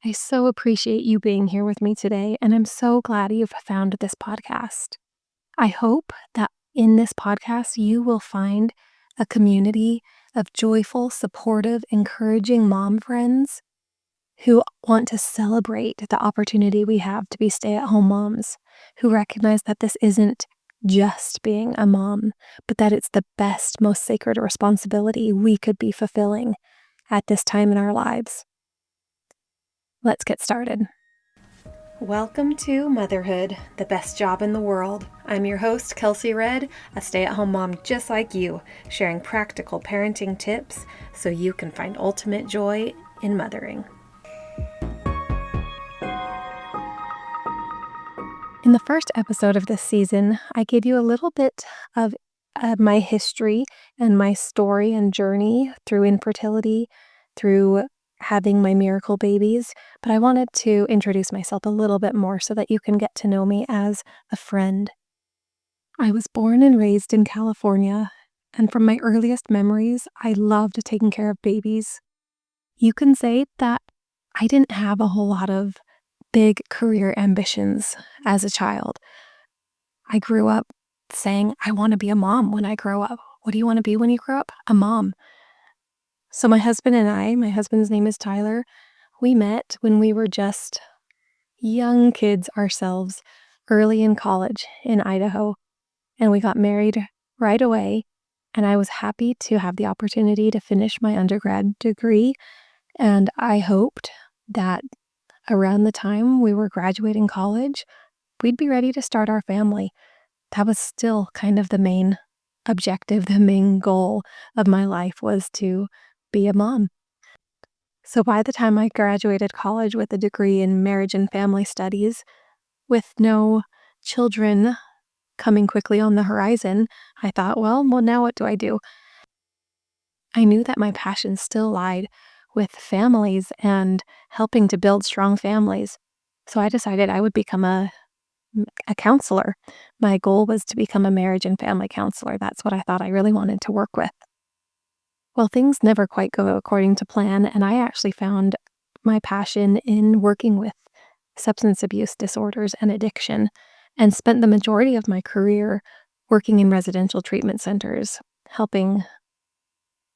I so appreciate you being here with me today, and I'm so glad you've found this podcast. I hope that in this podcast, you will find a community of joyful, supportive, encouraging mom friends who want to celebrate the opportunity we have to be stay-at-home moms, who recognize that this isn't just being a mom, but that it's the best, most sacred responsibility we could be fulfilling at this time in our lives. Let's get started. Welcome to Motherhood, the best job in the world. I'm your host, Kelsey Redd, a stay-at-home mom just like you, sharing practical parenting tips so you can find ultimate joy in mothering. In the first episode of this season, I gave you a little bit of my history and my story and journey through infertility, through having my miracle babies, but I wanted to introduce myself a little bit more so that you can get to know me as a friend. I was born and raised in California, and from my earliest memories, I loved taking care of babies. You can say that I didn't have a whole lot of big career ambitions as a child. I grew up saying, I want to be a mom when I grow up. What do you want to be when you grow up? A mom. So my husband and I, my husband's name is Tyler, we met when we were just young kids ourselves, early in college in Idaho, and we got married right away. And I was happy to have the opportunity to finish my undergrad degree. And I hoped that around the time we were graduating college, we'd be ready to start our family. That was still kind of the main objective, the main goal of my life was to be a mom. So by the time I graduated college with a degree in marriage and family studies, with no children coming quickly on the horizon, I thought, well, now what do I do? I knew that my passion still lied with families and helping to build strong families. So I decided I would become a counselor. My goal was to become a marriage and family counselor. That's what I thought I really wanted to work with. Well, things never quite go according to plan, and I actually found my passion in working with substance abuse disorders and addiction, and spent the majority of my career working in residential treatment centers, helping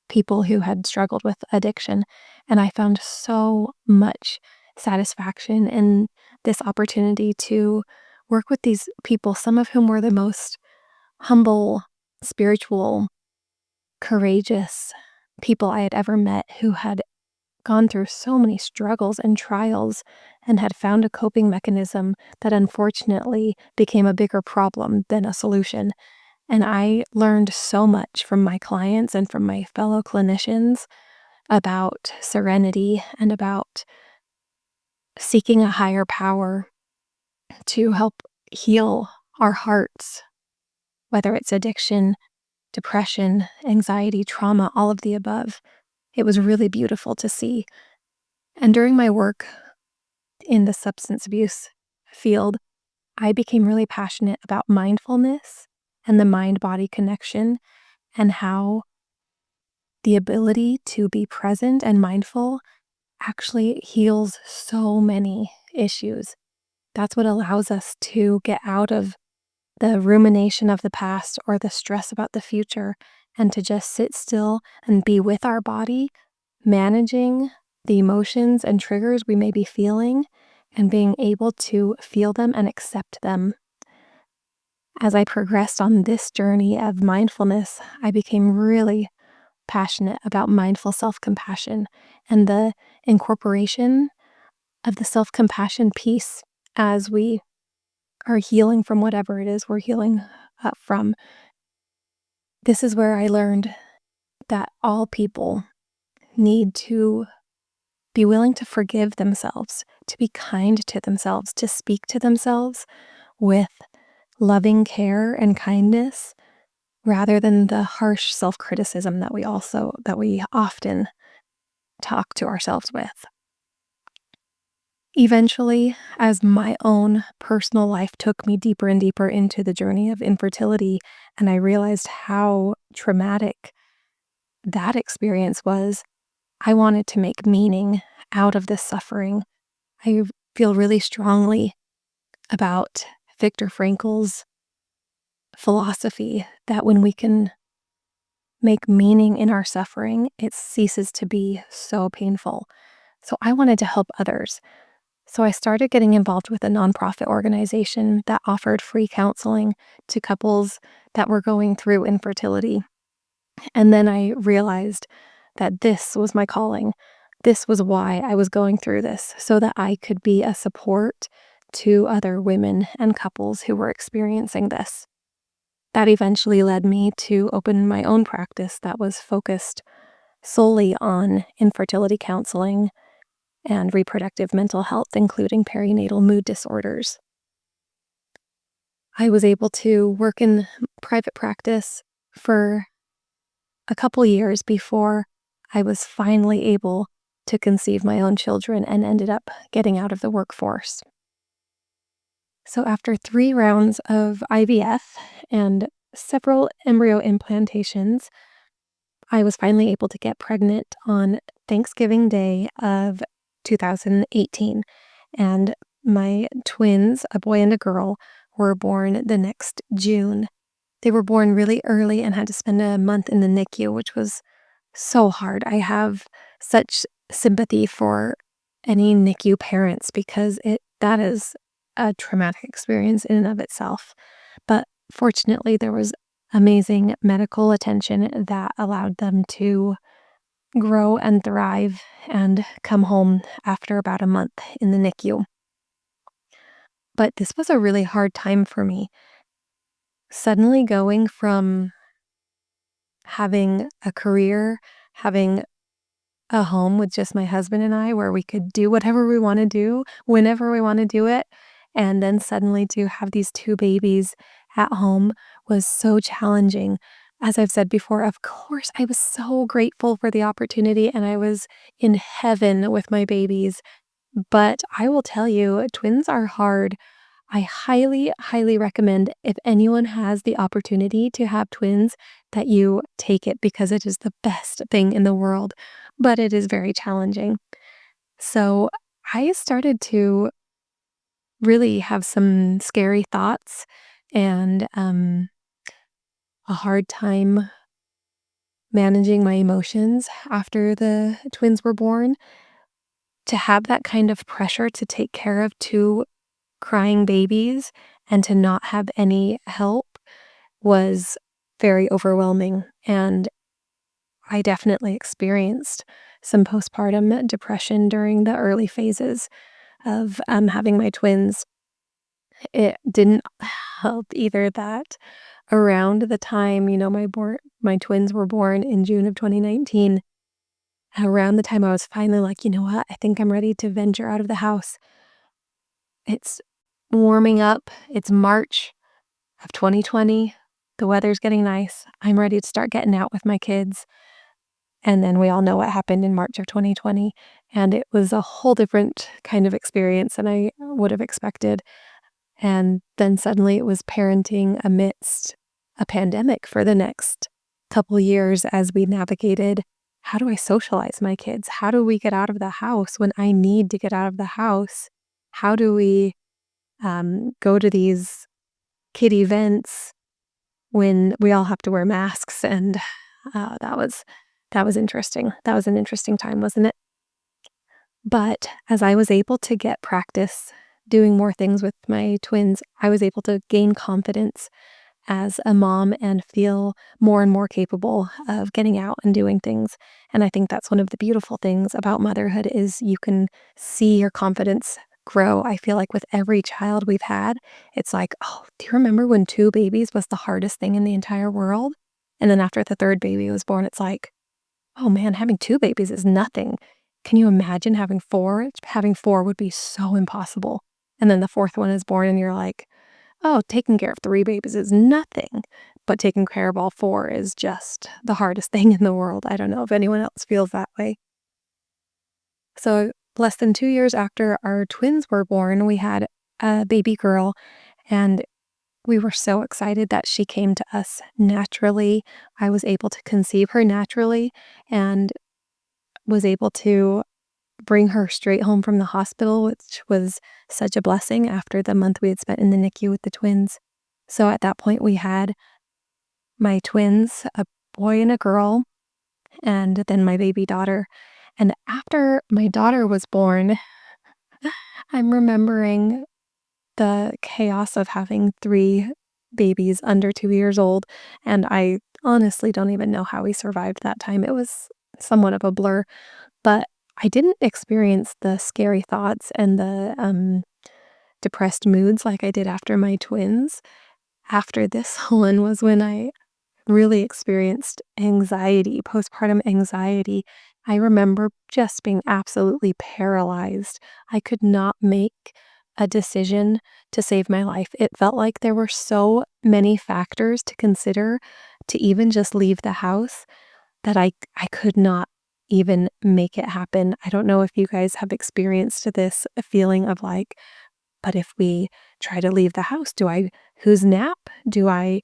people who had struggled with addiction. And I found so much satisfaction in this opportunity to work with these people, some of whom were the most humble, spiritual, courageous people I had ever met, who had gone through so many struggles and trials and had found a coping mechanism that unfortunately became a bigger problem than a solution. And I learned so much from my clients and from my fellow clinicians about serenity and about seeking a higher power to help heal our hearts, whether it's addiction, depression, anxiety, trauma, all of the above. It was really beautiful to see. And during my work in the substance abuse field, I became really passionate about mindfulness and the mind-body connection, and how the ability to be present and mindful actually heals so many issues. That's what allows us to get out of the rumination of the past or the stress about the future, and to just sit still and be with our body, managing the emotions and triggers we may be feeling, and being able to feel them and accept them. As I progressed on this journey of mindfulness, I became really passionate about mindful self-compassion and the incorporation of the self-compassion piece as we are healing from whatever it is we're healing from. This is where I learned that all people need to be willing to forgive themselves, to be kind to themselves, to speak to themselves with loving care and kindness, rather than the harsh self-criticism that we often talk to ourselves with. Eventually, as my own personal life took me deeper and deeper into the journey of infertility, and I realized how traumatic that experience was, I wanted to make meaning out of this suffering. I feel really strongly about Viktor Frankl's philosophy that when we can make meaning in our suffering, it ceases to be so painful. So I wanted to help others. So I started getting involved with a nonprofit organization that offered free counseling to couples that were going through infertility. And then I realized that this was my calling. This was why I was going through this, so that I could be a support to other women and couples who were experiencing this. That eventually led me to open my own practice that was focused solely on infertility counseling and reproductive mental health, including perinatal mood disorders. I was able to work in private practice for a couple years before I was finally able to conceive my own children and ended up getting out of the workforce. So after 3 rounds of IVF and several embryo implantations, I was finally able to get pregnant on Thanksgiving Day of 2018, and my twins, a boy and a girl, were born the next June. They were born really early and had to spend a month in the NICU, which was so hard. I have such sympathy for any NICU parents because that is a traumatic experience in and of itself. But fortunately, there was amazing medical attention that allowed them to grow and thrive and come home after about a month in the NICU. But this was a really hard time for me. Suddenly going from having a career, having a home with just my husband and I where we could do whatever we want to do, whenever we want to do it, and then suddenly to have these 2 babies at home was so challenging. As I've said before, of course, I was so grateful for the opportunity and I was in heaven with my babies. But I will tell you, twins are hard. I highly, highly recommend if anyone has the opportunity to have twins that you take it because it is the best thing in the world, but it is very challenging. So I started to really have some scary thoughts and a hard time managing my emotions after the twins were born. To have that kind of pressure to take care of 2 crying babies and to not have any help was very overwhelming, and I definitely experienced some postpartum depression during the early phases of, having my twins. It didn't help either that around the time, my twins were born in June of 2019, around the time I was finally like, "You know what? I think I'm ready to venture out of the house." It's warming up. It's March of 2020. The weather's getting nice. I'm ready to start getting out with my kids. And then we all know what happened in March of 2020. And it was a whole different kind of experience than I would have expected. And then suddenly it was parenting amidst a pandemic for the next couple years as we navigated, how do I socialize my kids? How do we get out of the house when I need to get out of the house? How do we go to these kid events when we all have to wear masks? And that was interesting. That was an interesting time, wasn't it? But as I was able to get practice doing more things with my twins, I was able to gain confidence as a mom and feel more and more capable of getting out and doing things. And I think that's one of the beautiful things about motherhood is you can see your confidence grow. I feel like with every child we've had, it's like, "Oh, do you remember when 2 babies was the hardest thing in the entire world?" And then after the 3rd baby was born, it's like, "Oh man, having 2 babies is nothing. Can you imagine having 4? Having 4 would be so impossible." And then the 4th one is born and you're like, "Oh, taking care of 3 babies is nothing, but taking care of all 4 is just the hardest thing in the world." I don't know if anyone else feels that way. So, less than 2 years after our twins were born, we had a baby girl, and we were so excited that she came to us naturally. I was able to conceive her naturally and was able to bring her straight home from the hospital, which was such a blessing after the month we had spent in the NICU with the twins. So at that point, we had my twins, a boy and a girl, and then my baby daughter. And after my daughter was born, I'm remembering the chaos of having 3 babies under 2 years old, and I honestly don't even know how we survived that time. It was somewhat of a blur, but I didn't experience the scary thoughts and the, depressed moods like I did after my twins. After this one was when I really experienced anxiety, postpartum anxiety. I remember just being absolutely paralyzed. I could not make a decision to save my life. It felt like there were so many factors to consider to even just leave the house that I could not even make it happen. I don't know if you guys have experienced this feeling of like, but if we try to leave the house, whose nap do I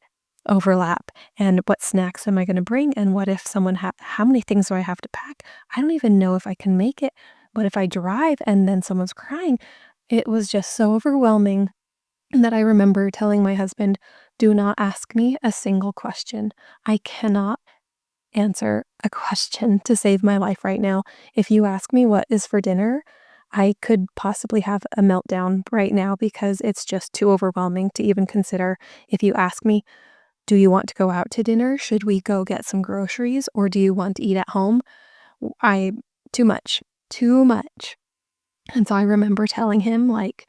overlap? And what snacks am I going to bring? And what if how many things do I have to pack? I don't even know if I can make it. What if I drive and then someone's crying? It was just so overwhelming that I remember telling my husband, do not ask me a single question. I cannot answer a question to save my life right now. If you ask me what is for dinner, I could possibly have a meltdown right now because it's just too overwhelming to even consider. If you ask me, do you want to go out to dinner? Should we go get some groceries? Or do you want to eat at home? I, too much, too much. And so I remember telling him, like,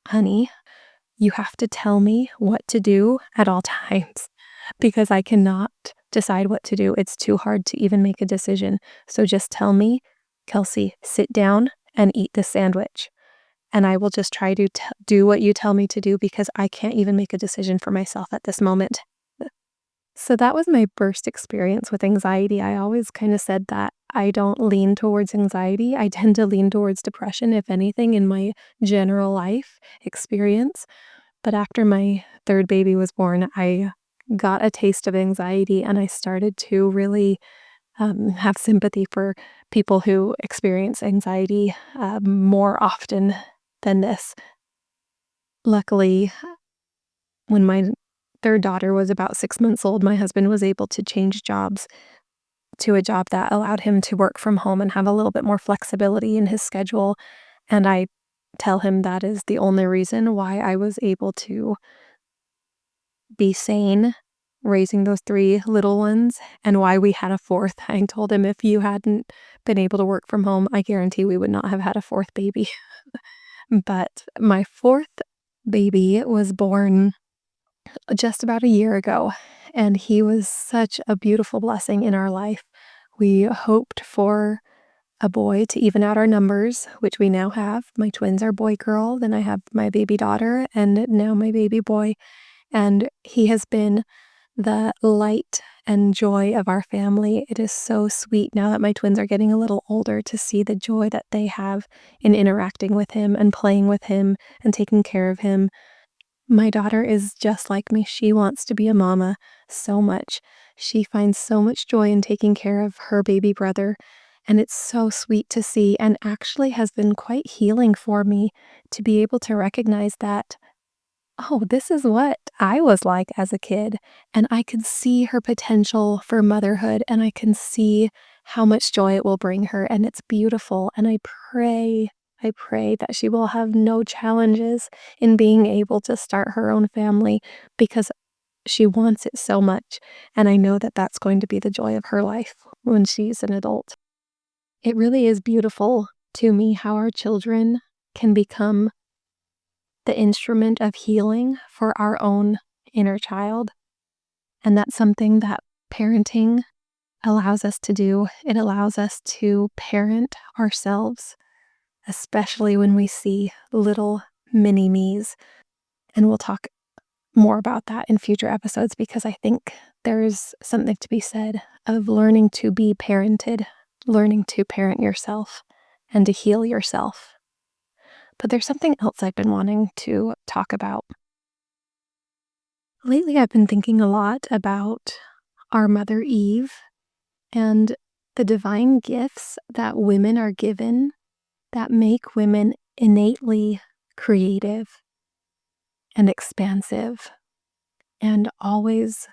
honey, you have to tell me what to do at all times because I cannot decide what to do. It's too hard to even make a decision. So just tell me, Kelsey, sit down and eat this sandwich. And I will just try to do what you tell me to do because I can't even make a decision for myself at this moment. So that was my first experience with anxiety. I always kind of said that I don't lean towards anxiety. I tend to lean towards depression, if anything, in my general life experience. But after my third baby was born, I got a taste of anxiety and I started to really have sympathy for people who experience anxiety more often than this. Luckily, when my third daughter was about 6 months old, my husband was able to change jobs to a job that allowed him to work from home and have a little bit more flexibility in his schedule. And I tell him that is the only reason why I was able to be sane raising those 3 little ones and why we had a 4th. I told him if you hadn't been able to work from home, I guarantee we would not have had a 4th baby. But my 4th baby was born just about a year ago, and he was such a beautiful blessing in our life. We hoped for a boy to even out our numbers, which we now have. My twins are boy girl, then I have my baby daughter, and now my baby boy. And he has been the light and joy of our family. It is so sweet now that my twins are getting a little older to see the joy that they have in interacting with him and playing with him and taking care of him. My daughter is just like me. She wants to be a mama so much. She finds so much joy in taking care of her baby brother. And it's so sweet to see and actually has been quite healing for me to be able to recognize that, oh, this is what I was like as a kid. And I can see her potential for motherhood and I can see how much joy it will bring her. And it's beautiful. And I pray that she will have no challenges in being able to start her own family because she wants it so much. And I know that that's going to be the joy of her life when she's an adult. It really is beautiful to me how our children can become the instrument of healing for our own inner child. And that's something that parenting allows us to do. It allows us to parent ourselves, especially when we see little mini me's. And we'll talk more about that in future episodes because I think there's something to be said of learning to be parented, learning to parent yourself, and to heal yourself. But there's something else I've been wanting to talk about. Lately, I've been thinking a lot about our mother Eve and the divine gifts that women are given that make women innately creative and expansive and always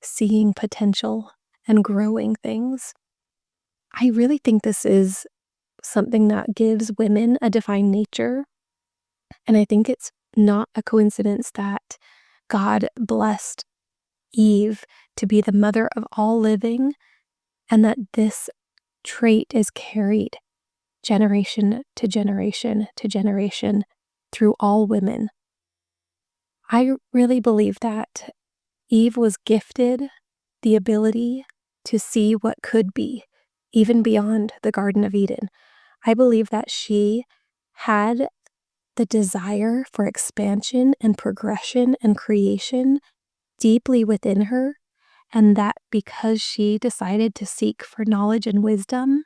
seeing potential and growing things. I really think this is something that gives women a divine nature. And I think it's not a coincidence that God blessed Eve to be the mother of all living, and that this trait is carried generation to generation to generation through all women. I really believe that Eve was gifted the ability to see what could be, even beyond the Garden of Eden. I believe that she had the desire for expansion and progression and creation deeply within her, and that because she decided to seek for knowledge and wisdom,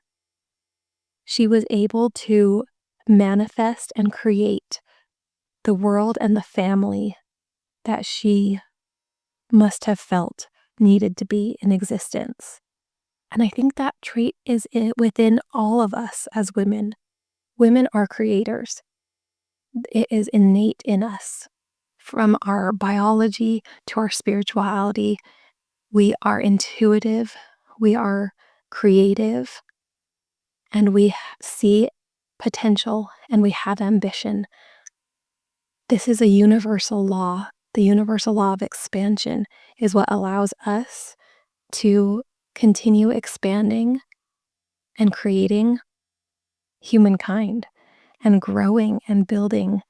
she was able to manifest and create the world and the family that she must have felt needed to be in existence. And I think that trait is within all of us as women. Women are creators. It is innate in us. From our biology to our spirituality, we are intuitive, we are creative, and we see potential and we have ambition. This is a universal law. The universal law of expansion is what allows us to continue expanding and creating humankind and growing and building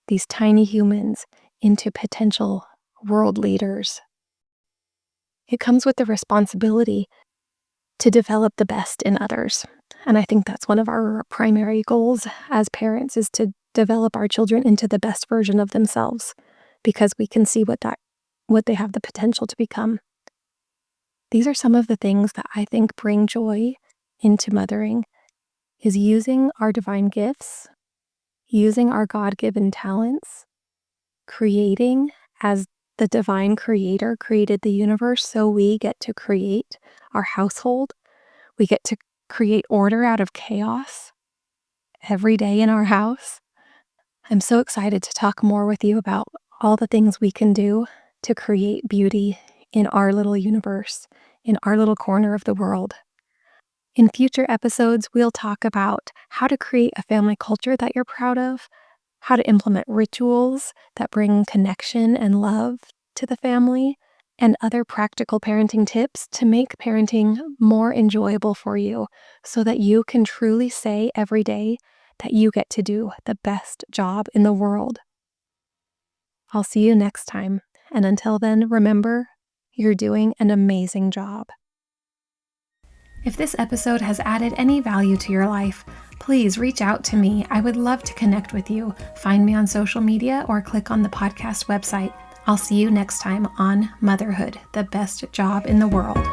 these tiny humans into potential world leaders. It comes with the responsibility to develop the best in others. And I think that's one of our primary goals as parents, is to develop our children into the best version of themselves, because we can see what they have the potential to become. These are some of the things that I think bring joy into mothering, is using our divine gifts, using our God-given talents, creating as the divine creator created the universe, so we get to create our household. We get to create order out of chaos every day in our house. I'm so excited to talk more with you about all the things we can do to create beauty in our little universe, in our little corner of the world. In future episodes, we'll talk about how to create a family culture that you're proud of, how to implement rituals that bring connection and love to the family, and other practical parenting tips to make parenting more enjoyable for you, so that you can truly say every day that you get to do the best job in the world. I'll see you next time, and until then, remember, you're doing an amazing job. If this episode has added any value to your life, please reach out to me. I would love to connect with you. Find me on social media or click on the podcast website. I'll see you next time on Motherhood, the best job in the world.